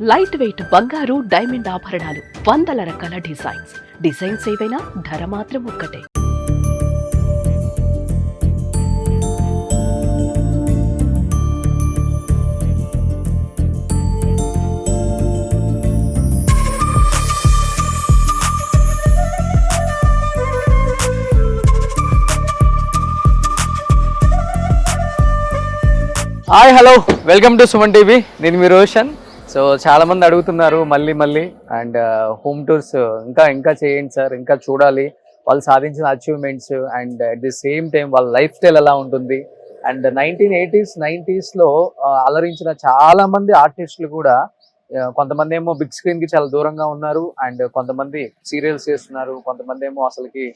Light weight బంగారు diamond ఆభరణాలు, వందల రకాల డిజైన్స్ ఏవైనా ధర మాత్రం ఒక్కటే. Hi hello welcome to Suman TV. నేను మీ రోషన్. సో చాలా మంది అడుగుతున్నారు మళ్ళీ అండ్ హోమ్ టూర్స్ ఇంకా చేయండి సార్, ఇంకా చూడాలి వాళ్ళు సాధించిన achievements and at the same time వాళ్ళ లైఫ్ స్టైల్ ఎలా ఉంటుంది. అండ్ 1980s 90sలో అలరించిన చాలా మంది ఆర్టిస్టులు కూడా కొంతమంది ఏమో బిగ్ స్క్రీన్ కి చాలా దూరంగా ఉన్నారు అండ్ కొంతమంది సీరియల్స్ చేస్తున్నారు, కొంతమంది ఏమో అసలుకి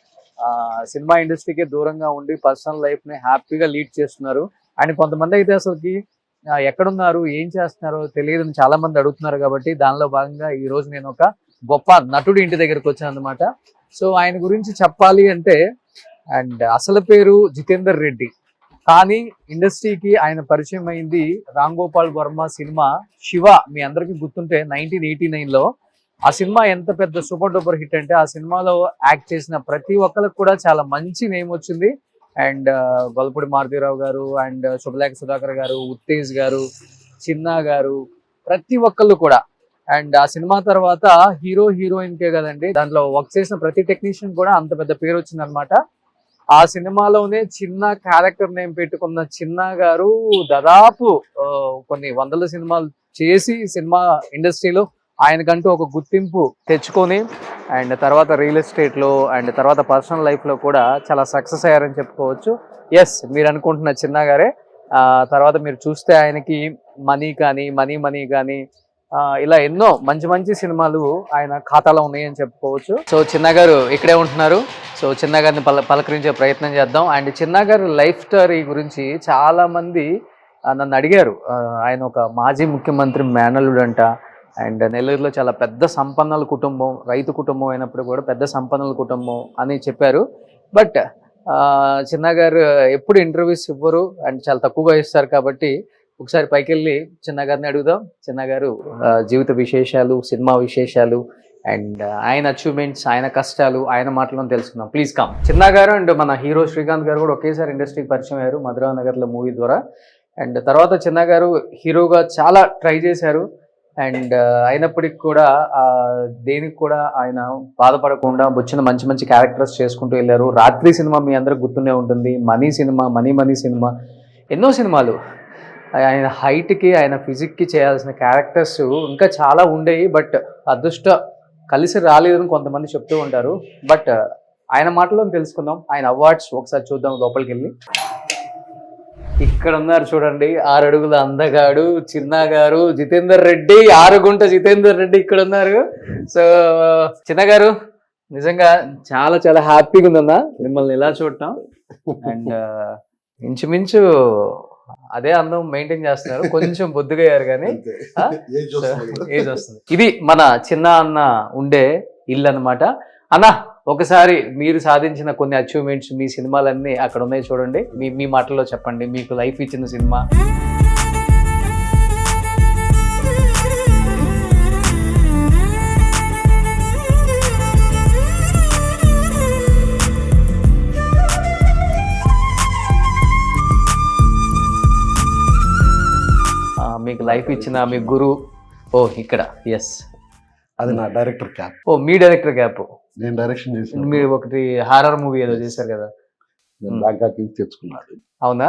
సినిమా ఇండస్ట్రీకే దూరంగా ఉండి పర్సనల్ లైఫ్ ని హ్యాపీగా లీడ్ చేస్తున్నారు. అండ్ కొంతమంది అయితే అసలుకి ఎక్కడున్నారు ఏం చేస్తున్నారో తెలియదు చాలా మంది అడుగుతున్నారు. కాబట్టి దానిలో భాగంగా ఈ రోజు నేను ఒక గొప్ప నటుడి ఇంటి దగ్గరకు వచ్చాను అనమాట. సో ఆయన గురించి చెప్పాలి అంటే అండ్ అసలు పేరు జితేందర్ రెడ్డి, కానీ ఇండస్ట్రీకి ఆయన పరిచయం అయింది రామ్ గోపాల్ వర్మ సినిమా శివ. మీ అందరికీ గుర్తుంటే 1989లో ఆ సినిమా ఎంత పెద్ద సూపర్ డూపర్ హిట్ అంటే ఆ సినిమాలో యాక్ట్ చేసిన ప్రతి ఒక్కరికి కూడా చాలా మంచి నేమ్ వచ్చింది. అండ్ గొల్లపూడి మారుతీరావు గారు అండ్ శుభలేఖ సుధాకర్ గారు, ఉత్తేజ్ గారు, చిన్నా గారు, ప్రతి ఒక్కళ్ళు కూడా. అండ్ ఆ సినిమా తర్వాత హీరోయిన్కే కదండి, దాంట్లో వర్క్ చేసిన ప్రతి టెక్నీషియన్ కూడా అంత పెద్ద పేరు వచ్చింది అనమాట. ఆ సినిమాలోనే చిన్న క్యారెక్టర్ నేమ్ పెట్టుకున్న చిన్నా గారు దాదాపు కొన్ని వందల సినిమాలు చేసి సినిమా ఇండస్ట్రీలో ఆయనకంటూ ఒక గుర్తింపు తెచ్చుకొని అండ్ తర్వాత రియల్ ఎస్టేట్లో అండ్ తర్వాత పర్సనల్ లైఫ్లో కూడా చాలా సక్సెస్ అయ్యారని చెప్పుకోవచ్చు. ఎస్, మీరు అనుకుంటున్న చిన్నా గారే. తర్వాత మీరు చూస్తే ఆయనకి మనీ కానీ ఇలా ఎన్నో మంచి సినిమాలు ఆయన ఖాతాలో ఉన్నాయని చెప్పుకోవచ్చు. సో చిన్నా గారు ఇక్కడే ఉంటున్నారు. సో చిన్నా గారిని పలకరించే ప్రయత్నం చేద్దాం. అండ్ చిన్నా గారి లైఫ్ స్టోరీ గురించి చాలా మంది నన్ను అడిగారు. ఆయన ఒక మాజీ ముఖ్యమంత్రి మేనల్లుడు అంట. అండ్ నెల్లూరులో చాలా పెద్ద సంపన్నుల కుటుంబం, రైతు కుటుంబం అయినప్పుడు కూడా పెద్ద సంపన్నుల కుటుంబం అని చెప్పారు. బట్ చిన్నా గారు ఎప్పుడు ఇంటర్వ్యూస్ ఇవ్వరు అండ్ చాలా తక్కువగా ఇస్తారు. కాబట్టి ఒకసారి పైకి వెళ్ళి చిన్నా గారిని అడుగుదాం. చిన్నా గారు జీవిత విశేషాలు, సినిమా విశేషాలు అండ్ ఆయన అచీవ్మెంట్స్, ఆయన కష్టాలు, ఆయన మాటలను తెలుసుకుందాం. Please come. చిన్నా గారు అండ్ మన హీరో శ్రీకాంత్ గారు కూడా ఒకేసారి ఇండస్ట్రీకి పరిచయం అయ్యారు మధురానగర్లో మూవీ ద్వారా. అండ్ తర్వాత చిన్నా గారు హీరోగా చాలా ట్రై చేశారు. అండ్ అయినప్పటికి కూడా దేనికి కూడా ఆయన బాధపడకుండా వచ్చిన మంచి క్యారెక్టర్స్ చేసుకుంటూ వెళ్ళారు. రాత్రి సినిమా మీ అందరికి గుర్తుండే ఉంటుంది, మనీ సినిమా, మనీ సినిమా, ఎన్నో సినిమాలు. ఆయన హైట్కి ఆయన ఫిజిక్కి చేయాల్సిన క్యారెక్టర్స్ ఇంకా చాలా ఉండేవి. బట్ అదృష్ట కలిసి రాలేదని కొంతమంది చెప్తూ ఉంటారు. బట్ ఆయన మాటలో తెలుసుకుందాం. ఆయన అవార్డ్స్ ఒకసారి చూద్దాం లోపలికి వెళ్ళి. ఇక్కడ ఉన్నారు చూడండి, 6 అడుగుల అందగాడు చిన్నా గారు, జితేందర్ రెడ్డి, 6 గుంట జితేందర్ రెడ్డి ఇక్కడ ఉన్నారు. సో చిన్న గారు నిజంగా చాలా హ్యాపీగా ఉందన్న మిమ్మల్ని ఇలా చూడటం. అండ్ ఇంచుమించు అదే అందం మెయింటైన్ చేస్తున్నారు, కొంచెం బొద్దుగా అయ్యారు కానీ ఏజ్ వస్తుంది. ఇది మన చిన్న అన్న ఉండే ఇల్లు అనమాట. అన్న ఒకసారి మీరు సాధించిన కొన్ని అచీవ్మెంట్స్, మీ సినిమాలన్నీ అక్కడ ఉన్నాయి చూడండి. మీ మాటల్లో చెప్పండి, మీకు లైఫ్ ఇచ్చిన సినిమా. మీకు లైఫ్ ఇచ్చిన మీ గురు. ఇక్కడ ఎస్, అది నా డైరెక్టర్ క్యాప్. మీ డైరెక్టర్ క్యాప్. నేను డైరెక్షన్ చేసిన మీరు ఒకటి హారర్ మూవీ ఏదో చేశారు కదా, బ్యాంకాక్ నుంచి తెచ్చుకున్నాడు. అవునా?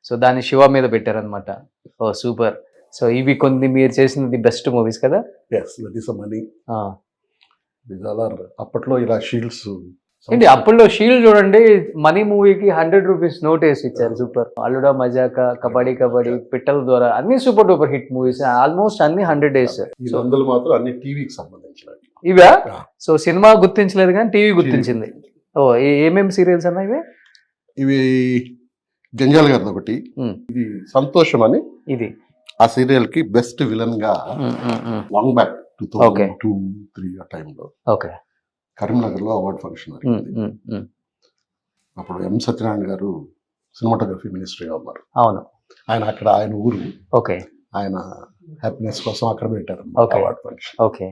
సో దాన్ని శివ మీద పెట్టారనమాట. సూపర్. సో ఇవి కొన్ని మీరు చేసినది బెస్ట్ మూవీస్ కదా. మనీ అప్పట్లో ఇలా షీల్డ్స్ ఏంటి, అప్పట్లో షీల్డ్ చూడండి, మనీ మూవీకి 100 రూపీస్ నోట్ వేసి ఇచ్చారు. సూపర్. అల్లుడా మజాకా, కబడ్డీ, పిట్టల ద్వారా అన్ని super duper hit movies, almost అన్ని 100 days. అందులో మాత్రం అన్ని టీవీకి సంబంధించిన ఇవా? సో సినిమా గుర్తించలేదు కానీ టీవీ గుర్తించింది. ఏమేమి సీరియల్స్ అన్నా ఇవి? ఇవి జంజాల్ గారిది ఒకటి, ఇది సంతోషం అని, ఇది ఆ సీరియల్ కి బెస్ట్ విలన్ గా లాంగ్ బ్యాక్ 2002-03 ఆ టైంలో కరీంనగర్ లో అవార్డ్ ఫంక్షన్. అప్పుడు ఎం సత్యనారాయణ గారు సినిమాటోగ్రఫీ మినిస్ట్రీగా ఉన్నారు. అవును, ఆయన అక్కడ ఆయన ఊరు. ఆయన హ్యాపీనెస్ కోసం అక్కడ పెట్టారు Okay. Award function. Okay.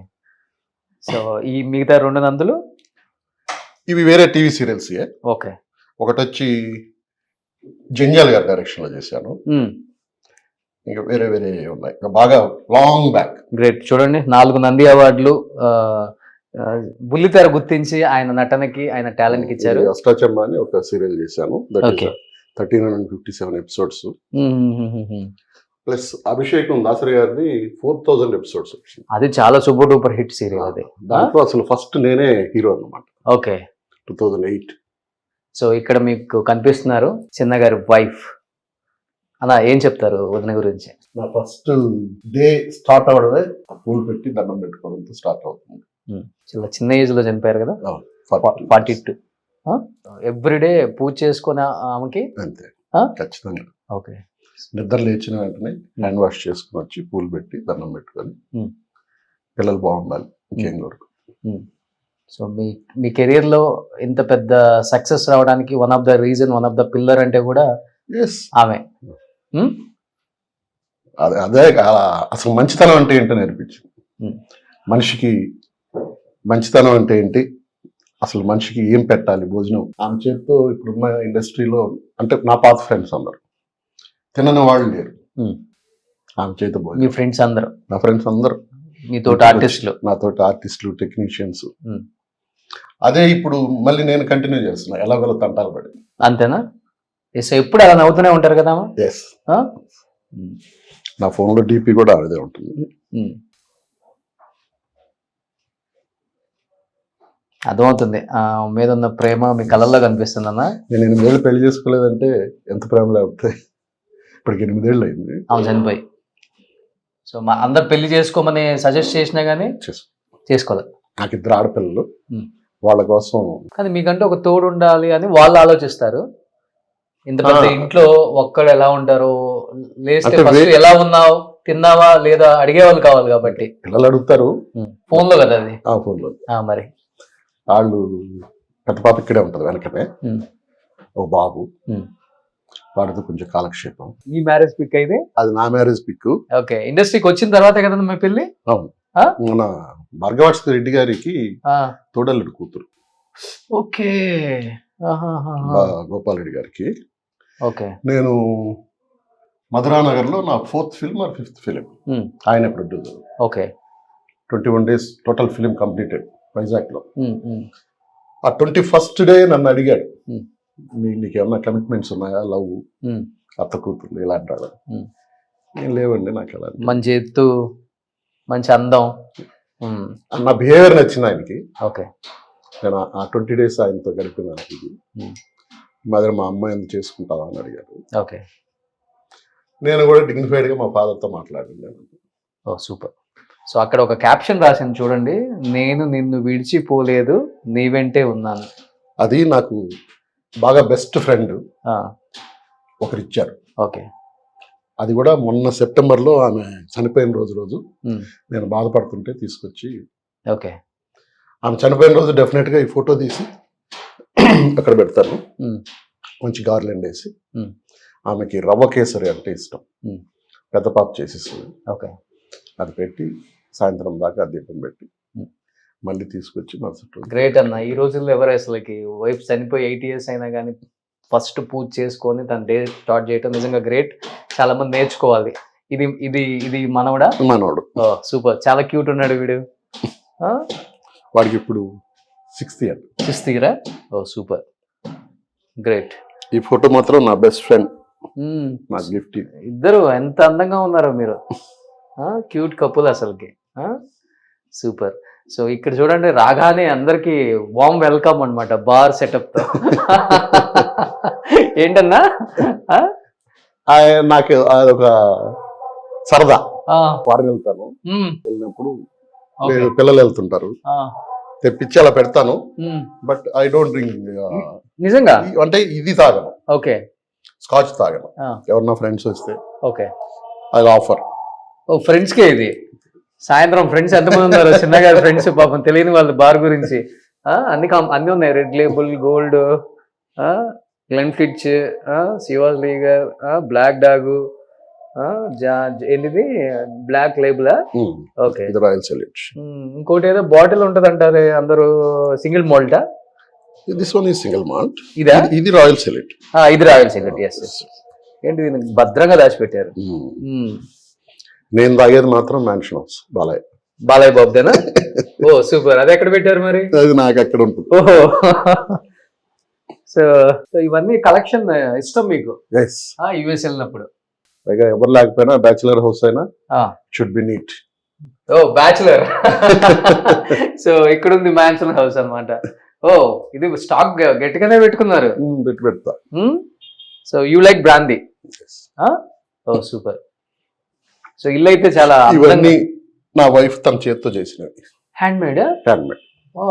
So ఈ మిగతా 2 నందులు ఇవి వేరే టీవీ సీరియల్స్. ఓకే. ఒకటి వచ్చి జంజాల్ గారి డైరెక్షన్ లో చేశాను. ఇంకా వేరే వేరే ఉన్నాయి, ఇంకా బాగా లాంగ్ బ్యాక్. గ్రేట్. చూడండి 4 నంది అవార్డులు బుల్లితెర గుర్తించి ఆయన నటనకి ఆయన టాలెంట్ కి ఇచ్చారు. అష్టాచమ్మ అని ఒక సీరియల్ చేశాను. Okay. 1357 ఎపిసోడ్స్. ప్లస్ అభిషేకం దాసరి గారిది 4000 ఎపిసోడ్స్ వచ్చింది. అది చాలా సూపర్ డూపర్ హిట్ సీరియల్ అది. దాంట్లో అసలు ఫస్ట్ నేనే హీరో అన్నమాట. ఓకే. 2008. సో ఇక్కడ మీకు కనిపిస్తున్నారు చిన్న గారి వైఫ్. అలా ఏం చెప్తారు వదిన గురించి? నా ఫస్ట్ డే స్టార్ట్ అవడమే పూలు పెట్టి దండం పెట్టుకోవడంతో స్టార్ట్ అవుతుంది. చాలా చిన్న ఏజ్ లో చనిపోయారు కదా, 42. 42. ఎవ్రీడే పూజ చేసుకునే ఆమెకి అంతే ఆ? ఖచ్చితంగా. ఓకే. నిద్ర లేచిన వెంటనే హ్యాండ్ వాష్ చేసుకుని వచ్చి పూలు పెట్టి దండం పెట్టుకొని Hmm. పిల్లలు బాగుండాలి ఇంకేం కొరకు. సో మీ కెరీర్ లో ఇంత పెద్ద సక్సెస్ రావడానికి one of the reason, one of the pillar అంటే కూడా ఎస్, ఆమె. అదే అసలు మంచితనం అంటే ఏంటో నేర్పించింది. Hmm. మనిషికి మంచితనం అంటే ఏంటి, అసలు మనిషికి ఏం పెట్టాలి భోజనం. ఆమె చేతితో ఇప్పుడున్న ఇండస్ట్రీలో అంటే నా పాత ఫ్రెండ్స్ అందరు తినని వాళ్ళు లేరు. ఆమె చేతి మీ భోజనం. ఫ్రెండ్స్ అందరూ, నా ఫ్రెండ్స్ అందరు మీతోటి ఆర్టిస్టులు. నాతోటి ఆర్టిస్టులు, టెక్నీషియన్స్. Hmm. అదే ఇప్పుడు మళ్ళీ నేను కంటిన్యూ చేస్తున్నా, ఎలాగోలా తంటాలు పడి. అంతేనా? ఎస్. ఎప్పుడు అలా నవ్వుతూనే ఉంటారు కదా. ఎస్, నా ఫోన్లో డీపీ కూడా అదే ఉంటుంది. అర్థమవుతుంది ఆ మీద ఉన్న ప్రేమ మీ కళ్ళల్లో కనిపిస్తుంది అన్న. నేను 8 ఏళ్ళు పెళ్లి చేసుకోలేదంటే ఎంత ప్రేమ లేకపోతే. ఇప్పటికి 8 ఏళ్ళు అయింది ఆమె చనిపోయి. సో మా అందరు పెళ్లి చేసుకోమని సజెస్ట్ చేసినా కానీ చేసుకోలేదు. నాకు 2 ఆడపిల్లలు. Hmm. వాళ్ళ కోసం కానీ మీకంటే ఒక తోడు ఉండాలి అని వాళ్ళు ఆలోచిస్తారు. ఇంత పెద్ద ఇంట్లో ఒక్కడు ఎలా ఉంటారు, లేస్తే అంటే first ఎలా ఉన్నావు, తిన్నావా లేదా అడిగేవాళ్ళు కావాలి కాబట్టి. పిల్లలు అడుగుతారు ఫోన్ లో కదా అది. ఆ ఫోన్లో. మరి వాళ్ళు పెద్ద పాప ఇక్కడే ఉంటది వెనకనే. ఓ బాబు, వాడితో కొంచెం కాలక్షేపం. మీ మ్యారేజ్ పిక్ అయితే అది నా మ్యారేజ్ పిక్. ఓకే. ఇండస్ట్రీకి వచ్చిన తర్వాత కదా మీ పెళ్లి. అవును, మన భార్గవాట్స్ రెడ్డి గారికి తోడల్లుడు కూతురు. ఓకే. గోపాల్ రెడ్డి గారికి. ఓకే. నేను మధురానగర్ లో నా 4th film or 5th film ఆయన producer. Okay. 21 days total film completed Vizag లో. ఆ 21st డే నన్ను అడిగాడు, నీకేమన్నా కమిట్మెంట్స్ ఉన్నాయా, లవ్, అత్త కూతురు ఇలాంటి వాడు. ఏం లేవండి నాకు అలా. మంచి ఎత్తు, మంచి అందం, నా బిహేవియర్ నచ్చింది ఆయనకి. ఓకే. నేను ఆ 20 days ఆయనతో గడిపిన ఇది. మదర్ మా అమ్మాయి ఎందుకు చేసుకుంటావా అని అడిగారు. ఓకే. నేను కూడా డిగ్నిఫైడ్ గా మా ఫాదర్తో మాట్లాడాను. ఓ సూపర్. సో అక్కడ ఒక క్యాప్షన్ రాసింది చూడండి, నేను నిన్ను విడిచిపోలేదు నీ వెంటే ఉన్నాను. అది నాకు బాగా బెస్ట్ ఫ్రెండ్ ఒకరిచ్చారు. ఓకే. అది కూడా మొన్న సెప్టెంబర్లో ఆమె చనిపోయిన రోజు నేను బాధపడుతుంటే తీసుకొచ్చి. ఓకే. ఆమె చనిపోయిన రోజు డెఫినెట్గా ఈ ఫోటో తీసి అక్కడ పెడతాను. మంచి గార్లెండ్ వేసి. ఆమెకి రవ్వ కేసరి అంటే ఇష్టం, పెద్ద పాప చేసిస్తుంది. ఓకే. అది పెట్టి సాయంత్రం దాకా దీపం పెట్టి మళ్ళీ తీసుకొచ్చి మరుసటి. గ్రేట్ అన్న. ఈ రోజుల్లో ఎవరు అసలుకి వైఫ్ చనిపోయి 8 years అయినా కానీ ఫస్ట్ పూజ చేసుకొని తన డే స్టార్ట్ చేయటం నిజంగా గ్రేట్. చాలా మంది నేర్చుకోవాలి. ఇది ఇది ఇది మనోడు. సూపర్. చాలా క్యూట్ ఉన్నాడు వీడు. వాడికి ఇప్పుడు 6th year. 6th year. ఓ సూపర్, గ్రేట్. ఈ ఫోటో మాత్రం నా బెస్ట్ ఫ్రెండ్ నాకు గిఫ్ట్. ఇద్దరు ఎంత అందంగా ఉన్నారో మీరు. క్యూట్ కపుల్ అసలుకి. సూపర్. సో ఇక్కడ చూడండి, రాగానే అందరికి వామ్ వెల్కమ్ అన్నమాట, బార్ సెటప్ తో. ఏంటన్నా నాకు అదొక సరదా. ఫారెన్ వెళ్తాను, వెళ్ళినప్పుడు పిల్లలు వెళ్తుంటారు, తెప్పించి అలా పెడతాను. But I don't drink. నిజంగా అంటే ఇది తాగను. ఓకే. స్కాచ్ తాగను. ఎవరన్నా ఫ్రెండ్స్ వస్తే ఓకే అది ఆఫర్. ఓ ఫ్రెండ్స్ కే ఇది. సాయంత్రం ఫ్రెండ్స్ ఎంతమంది ఉన్నారు చిన్నగా ఫ్రెండ్స్, పాపం తెలియని వాళ్ళు బార్ గురించి. అన్ని ఉన్నాయి, red label, gold, Glenfiddich, Chivas regal, black dog, ఏంటిది బ్లాక్ లేబుల్. ఓకే, ఇది రాయల్ సెల్యూట్. ఇంకోటి ఏదో బాటిల్ ఉంటది అంటారు అందరూ, సింగిల్ మోల్టా? This one is single malt. ఇదా? ఇది రాయల్ సెల్యూట్. ఇది రాయల్ సెల్యూట్. ఎస్. ఏంటి దీనికి భద్రంగా దాచిపెట్టారు. నేను తాగేది మాత్రం మ్యాన్షన్ హౌస్ బాలయ్య బాబుదేనా? ఓ సూపర్. అది ఎక్కడ పెట్టారు మరి? అది నాకు అక్కడ ఉంటుంది. ఓహో. సో ఇవన్నీ కలెక్షన్ ఇష్టం మీకు యుఎస్ వెళ్ళినప్పుడు? పైగా ఎవరు లేకపోయినా బ్యాచులర్ హౌస్ అయినా should be neat. Oh bachelor. So ఇక్కడ ఉంది మ్యాన్షన్ హౌస్ అన్నమాట. ఓ ఇది స్టాక్ గట్టిగానే పెట్టుకున్నారు. పెడతా. So you like brandy? Oh super. So ఇల్లు అయితే చాలా ఇవన్నీ నా వైఫ్ తన చేతితో చేసినవి. Hand made. ఓ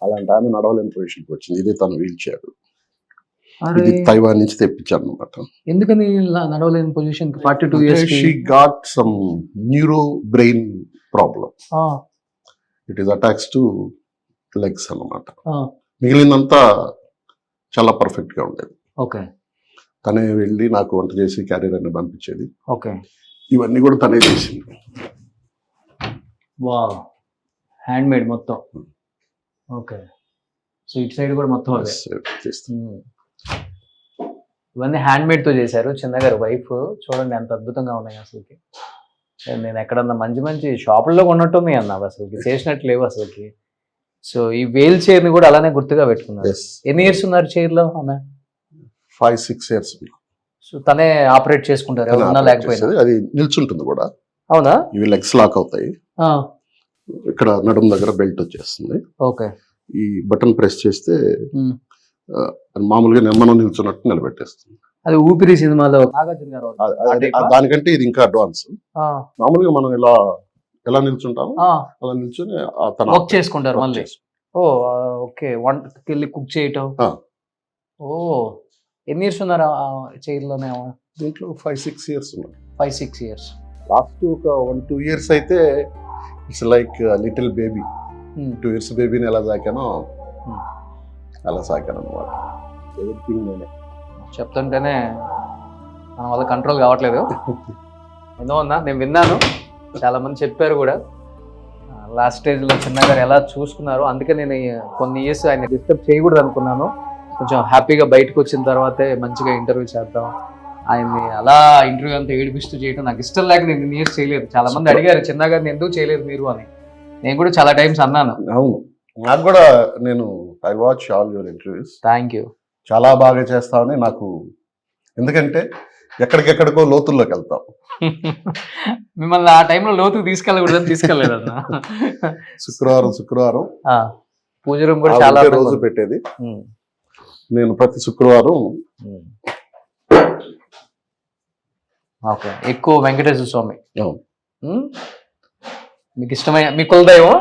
అలాంటి ఆమె నడవలేని పొజిషన్కి వచ్చింది. ఇది తను వీల్ చైర్. ఇది తైవాన్ నుంచి తెప్పించాను అనమాట. ఎందుకని నడవలేని position? 42 years. She got some neuro brain problem. It is attacks to legs అన్నమాట. మిగిలినంతా చాలా పర్ఫెక్ట్ గా ఉండేది. ఓకే. తనే వెళ్ళి నాకు వంట చేసి క్యారియర్ అన్ని పంపించేది. ఓకే. ఇవన్నీ కూడా తనే చేసింది. వావ్, హ్యాండ్ మేడ్ మొత్తం. ఓకే. సో ఇటు సైడ్ కూడా మొత్తం అదే ఇవన్నీ హ్యాండ్ మేడ్ తో చేశారు. చిన్నగారు వైఫ్ చూడండి ఎంత అద్భుతంగా ఉన్నాయి అసలుకి. నేను ఎక్కడన్నా మంచి మంచి షాపుల్లో కొన్నట్టుంది అన్నావు, అసలుకి చేసినట్టు లేవు అసలుకి. సో ఈ వేల్ చైర్ ని కూడా అలానే గుర్తుగా పెట్టుకున్నారు. ఎన్ని ఇయర్స్ ఉన్నారు చైర్ లో ఆమె? 5-6 years. సో తనే ఆపరేట్ చేసుకుంటారు ఎవరన్నా లేకపోయినా? అది నిల్చుంటుంది కూడా. అవునా? ఇవి లెగ్స్ లాక్ అవుతాయి. ఇక్కడ నడుము దగ్గర బెల్ట్ వచ్చేస్తుంది. ఓకే. ఈ బటన్ ప్రెస్ చేస్తే మామూలుగా మనం నిల్చున్నట్టు నిలబెట్టేస్తుంది. అది ఊపిరి సినిమాలో దానికంటే ఇది ఇంకా అడ్వాన్స్. మామూలుగా మనం ఎలా నిల్చుంటాము అలా నిల్చొని వర్క్ చేసుకుంటారు మళ్ళీ. ఓ ఓకే. వంటకి వెళ్ళి కుక్ చేయటం. ఓ ఎన్ని ఇయర్స్ ఉన్నారు చైర్ లోనే? దీంట్లో 5-6 years ఉన్నారు. 5-6 years. లాస్ట్ ఒక 1-2 years అయితే it's like little baby. 2 years బేబీని ఎలా సాకానో అలా సాకాను అనమాట. ఎవ్రీథింగ్ నేనే. చెప్తుంటేనే మన వల్ల కంట్రోల్ కావట్లేదు. ఏదో అన్నా నేను విన్నాను, చాలా మంది చెప్పారు కూడా. లాస్ట్ స్టేజ్లో చిన్నగారు ఎలా చూసుకున్నారు. అందుకే నేను కొన్ని ఇయర్స్ ఆయన డిస్టర్బ్ చేయకూడదు అనుకున్నాను. కొంచెం హ్యాపీగా బయటకు వచ్చిన తర్వాతే మంచిగా ఇంటర్వ్యూ చేద్దాం. ఆయన్ని అలా ఇంటర్వ్యూ అంతా ఏడిపిస్తూ చేయడం నాకు ఇష్టం లేక నేను ఇన్ని ఇయర్స్ చేయలేదు. చాలా మంది అడిగారు చిన్నగారిని ఎందుకు చేయలేదు మీరు అని. నేను కూడా చాలా టైమ్స్ అన్నాను. అవును, నాకు కూడా నేను I watch all your interviews. Thank you. చాలా బాగా చేస్తామని నాకు, ఎందుకంటే ఎక్కడికెక్కడికో లోతుల్లోకి వెళ్తాం. మిమ్మల్ని ఆ టైంలో లోతుకు తీసుకెళ్ళకూడదని తీసుకెళ్ళలేదన్నా. శుక్రవారం పూజ రూమ్ కూడా చాలా రోజు పెట్టేది. నేను ప్రతి శుక్రవారం ఓకే ఎక్కువ వెంకటేశ్వర స్వామి మీకు ఇష్టమైన మీ కులదైవం.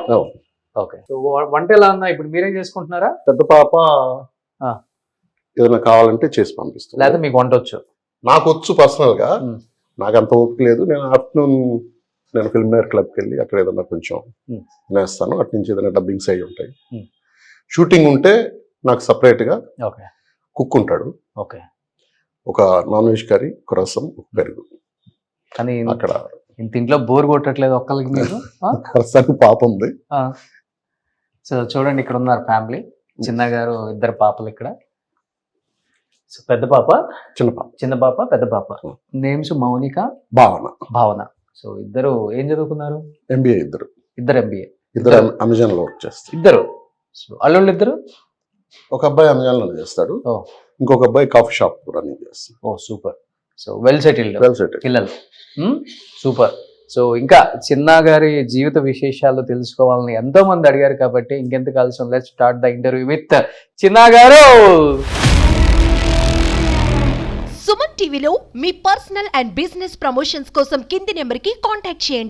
ఓకే. వంట ఎలా అన్నా ఇప్పుడు మీరేం చేసుకుంటున్నారా? పెద్ద పాప ఏదైనా కావాలంటే చేసి పంపిస్తాను. లేదా మీకు వంట వచ్చు? నాకు వచ్చు పర్సనల్ గా, నాకు అంత ఓపిక లేదు. నేను ఆఫ్టర్నూన్ ఫిల్మ్ నగర్ క్లబ్కి వెళ్ళి అక్కడ ఏదైనా కొంచెం నేస్తాను. అటు నుంచి ఏదైనా డబ్బింగ్స్ అయ్యి ఉంటాయి. షూటింగ్ ఉంటే నాకు సపరేట్ గా కుక్ ఉంటాడు. ఓకే. ఒక నాన్ వెజ్ కర్రీ, ఒక రసం, ఒక పెరుగు. కానీ అక్కడ ఇంట్లో బోర్ కొట్టట్లేదు ఒక్కరికి మీరు? ప్రస్తుతానికి పాప ఉంది. సో చూడండి ఇక్కడ ఉన్నారు ఫ్యామిలీ. చిన్నగారు, 2 పాపలు ఇక్కడ. సో పెద్ద పాప, చిన్న పాప, పెద్ద పాప. నేమ్స్ మౌనిక, భావన. సో ఇద్దరు ఏం చదువుకున్నారు? MBA. ఇద్దరు MBA. ఇద్దరు అమెజాన్ లో వర్క్ చేస్తారు. ఇద్దరు. సో అల్లుళ్ళు ఇద్దరు? ఒక అబ్బాయి అమెజాన్ లో చేస్తాడు, ఇంకొక అబ్బాయి కాఫీ షాప్ రన్నింగ్ చేస్తాడు. ఓ సూపర్. సో వెల్ సెటిల్డ్ పిల్లలు. సూపర్. సో ఇంకా చిన్న గారి జీవిత విశేషాలు తెలుసుకోవాలని ఎంతో మంది అడిగారు కాబట్టి ఇంకెందుకు ఆలస్యం, let's start the interview with చిన్న గారు. సుమన్ టీవీలో మీ పర్సనల్ అండ్ బిజినెస్ ప్రమోషన్స్ కోసం కింది నెంబర్కి కాంటాక్ట్ చేయండి.